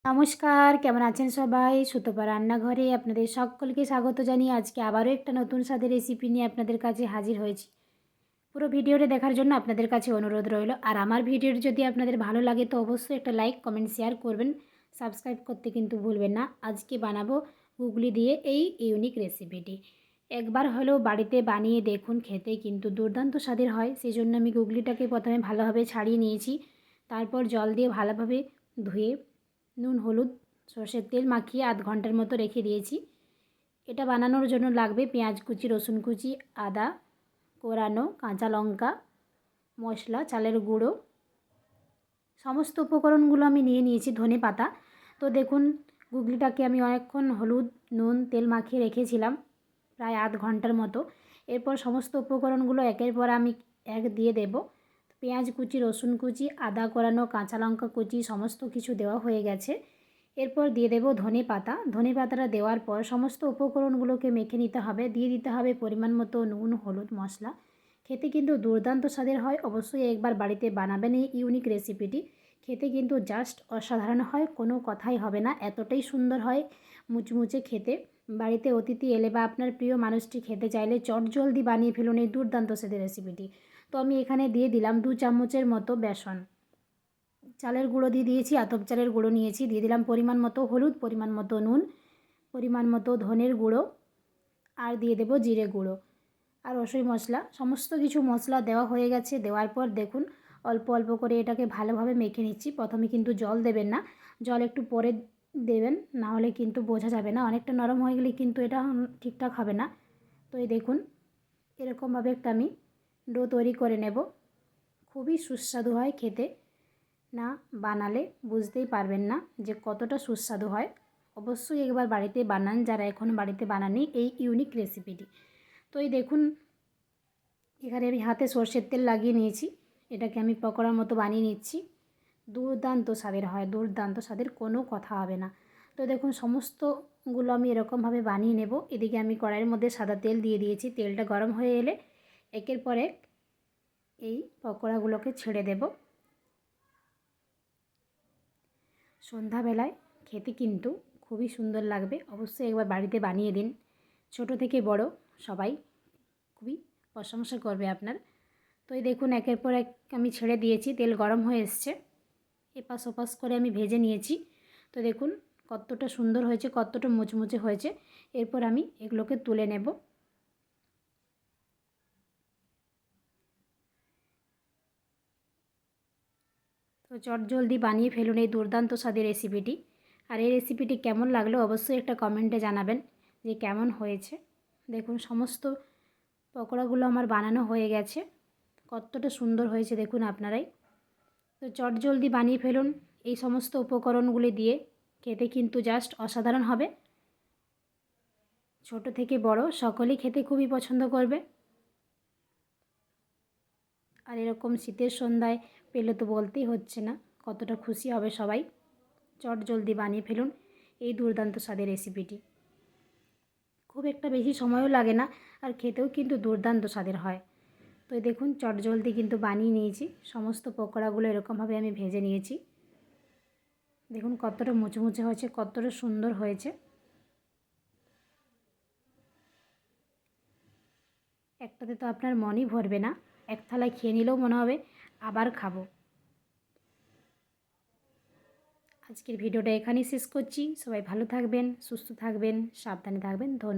নমস্কার, কেমন আছেন সবাই? সুতপা রান্নাঘরে আপনাদের সকলকে স্বাগত জানিয়ে আজকে আবারও একটা নতুন স্বাদের রেসিপি নিয়ে আপনাদের কাছে হাজির হয়েছি। পুরো ভিডিওটা দেখার জন্য আপনাদের কাছে অনুরোধ রইল। আর আমার ভিডিওটি যদি আপনাদের ভালো লাগে তো অবশ্যই একটা লাইক, কমেন্ট, শেয়ার করবেন। সাবস্ক্রাইব করতে কিন্তু ভুলবেন না। আজকে বানাবো গুগলি দিয়ে এই ইউনিক রেসিপিটি। একবার হলেও বাড়িতে বানিয়ে দেখুন, খেতে কিন্তু দুর্দান্ত স্বাদের হয়। সেই জন্য আমি গুগলিটাকে প্রথমে ভালোভাবে ছাড়িয়ে নিয়েছি। তারপর জল দিয়ে ভালোভাবে ধুয়ে নুন, হলুদ, সরষের তেল মাখিয়ে আধ ঘন্টার মতো রেখে দিয়েছি। এটা বানানোর জন্য লাগবে পেঁয়াজ কুচি, রসুন কুচি, আদা কোরানো, কাঁচা লঙ্কা, মশলা, চালের গুঁড়ো, সমস্ত উপকরণগুলো আমি নিয়ে নিয়েছি। ধনে পাতা। তো দেখুন, গুগলিটাকে আমি অনেকক্ষণ হলুদ, নুন, তেল মাখিয়ে রেখেছিলাম প্রায় আধ ঘন্টার মতো। এরপর সমস্ত উপকরণগুলো একের পর আমি এক দিয়ে দেব। পেঁয়াজ কুচি, রসুন কুচি, আদা কোরানো, কাঁচা লঙ্কা কুচি সমস্ত কিছু দেওয়া হয়ে গেছে। এরপর দিয়ে দেব ধনে পাতা। ধনে পাতাটা দেওয়ার পর সমস্ত উপকরণগুলোকে মেখে নিতে হবে। দিয়ে দিতে হবে পরিমাণ মতো নুন, হলুদ, মশলা। খেতে কিন্তু দুর্দান্ত স্বাদের হয়। অবশ্যই একবার বাড়িতে বানাবেন এই ইউনিক রেসিপিটি। খেতে কিন্তু জাস্ট অসাধারণ হয়, কোনো কথাই হবে না, এতটাই সুন্দর হয় মুচমুচে খেতে। বাড়িতে অতিথি এলে বা আপনার প্রিয় মানুষটি খেতে চাইলে চটজলদি বানিয়ে ফেলুন এই দুর্দান্ত স্বাদের রেসিপিটি। তো আমি এখানে দিয়ে দিলাম 2 চামচের মতো বেসন। চালের গুঁড়ো দিয়ে দিয়েছি, আতপ চালের গুঁড়ো নিয়েছি। দিয়ে দিলাম পরিমাণ মতো হলুদ, পরিমাণ মতো নুন, পরিমাণ মতো ধনের গুঁড়ো, আর দিয়ে দেব জিরে গুঁড়ো আর রসুই মশলা। সমস্ত কিছু মশলা দেওয়া হয়ে গেছে। দেওয়ার পর দেখুন অল্প অল্প করে এটাকে ভালোভাবে মেখে নিচ্ছি। প্রথমে কিন্তু জল দেবেন না, জল একটু পরে দেবেন, না হলে কিন্তু বোঝা যাবে না। অনেকটা নরম হয়ে গেলে কিন্তু এটা ঠিকঠাক হবে না। তো এই দেখুন, এরকমভাবে একটা আমি ডো তৈরি করে নেব। খুবই সুস্বাদু হয় খেতে, না বানালে বুঝতেই পারবেন না যে কতটা সুস্বাদু হয়। অবশ্যই একবার বাড়িতে বানান যারা এখনও বাড়িতে বানাননি এই ইউনিক রেসিপিটি। তো এই দেখুন, এখানে আমি হাতে সরষের তেল লাগিয়ে নিয়েছি। এটাকে আমি পকোড়ার মতো বানিয়ে নিচ্ছি। দুর্দান্ত স্বাদের হয়, দুর্দান্ত স্বাদের, কোনো কথা হবে না। তো দেখুন সমস্তগুলো আমি এরকমভাবে বানিয়ে নেব। এদিকে আমি কড়াইয়ের মধ্যে সাদা তেল দিয়ে দিয়েছি। তেলটা গরম হয়ে এলে একের পর এক এই পকোড়াগুলোকে ছেড়ে দেব। সন্ধ্যাবেলায় খেতে কিন্তু খুবই সুন্দর লাগবে। অবশ্যই একবার বাড়িতে বানিয়ে দিন। ছোট থেকে বড় সবাই খুবই প্রশংসা করবে আপনার। তো এই দেখুন একের পর এক আমি ছেড়ে দিয়েছি। তেল গরম হয়ে এসছে। এপাশ ওপাশ করে আমি ভেজে নিয়েছি। তো দেখুন কতটা সুন্দর হয়েছে, কতটা মুচমুচে হয়েছে। এরপর আমি এগুলোকে তুলে নেব। তো চটজলদি বানিয়ে ফেলুন এই দুর্দান্ত স্বাদের রেসিপিটি। আর এই রেসিপিটি কেমন লাগলো অবশ্যই একটা কমেন্টে জানাবেন যে কেমন হয়েছে। দেখুন সমস্ত পকোড়াগুলো আমার বানানো হয়ে গেছে। কতটা সুন্দর হয়েছে দেখুন আপনারাই। তো চটজলদি বানিয়ে ফেলুন এই সমস্ত উপকরণগুলি দিয়ে। খেতে কিন্তু জাস্ট অসাধারণ হবে। ছোট থেকে বড় সকলেই খেতে খুবই পছন্দ করবে। আর এরকম শীতের সন্ধ্যায় পেলে তো বলতেই হচ্ছে না কতটা খুশি হবে সবাই। চটজলদি বানিয়ে ফেলুন এই দুর্দান্ত স্বাদের রেসিপিটি। খুব একটা বেশি সময়ও লাগে না, আর খেতেও কিন্তু দুর্দান্ত স্বাদের হয়। তো এই দেখুন চটজলদি কিন্তু বানিয়ে নিয়েছি। সমস্ত পকোড়াগুলো এরকমভাবে আমি ভেজে নিয়েছি। দেখুন কতটা মুচমুচে হয়েছে, কতটা সুন্দর হয়েছে। একটাতে তো আপনার মনই ভরবে না, এক থালায় খেয়ে নিলেও মনে হবে আবার খাবো। আজকের ভিডিওটা এখানেই শেষ করছি। সবাই ভালো থাকবেন, সুস্থ থাকবেন, সাবধানে থাকবেন। ধন্যবাদ।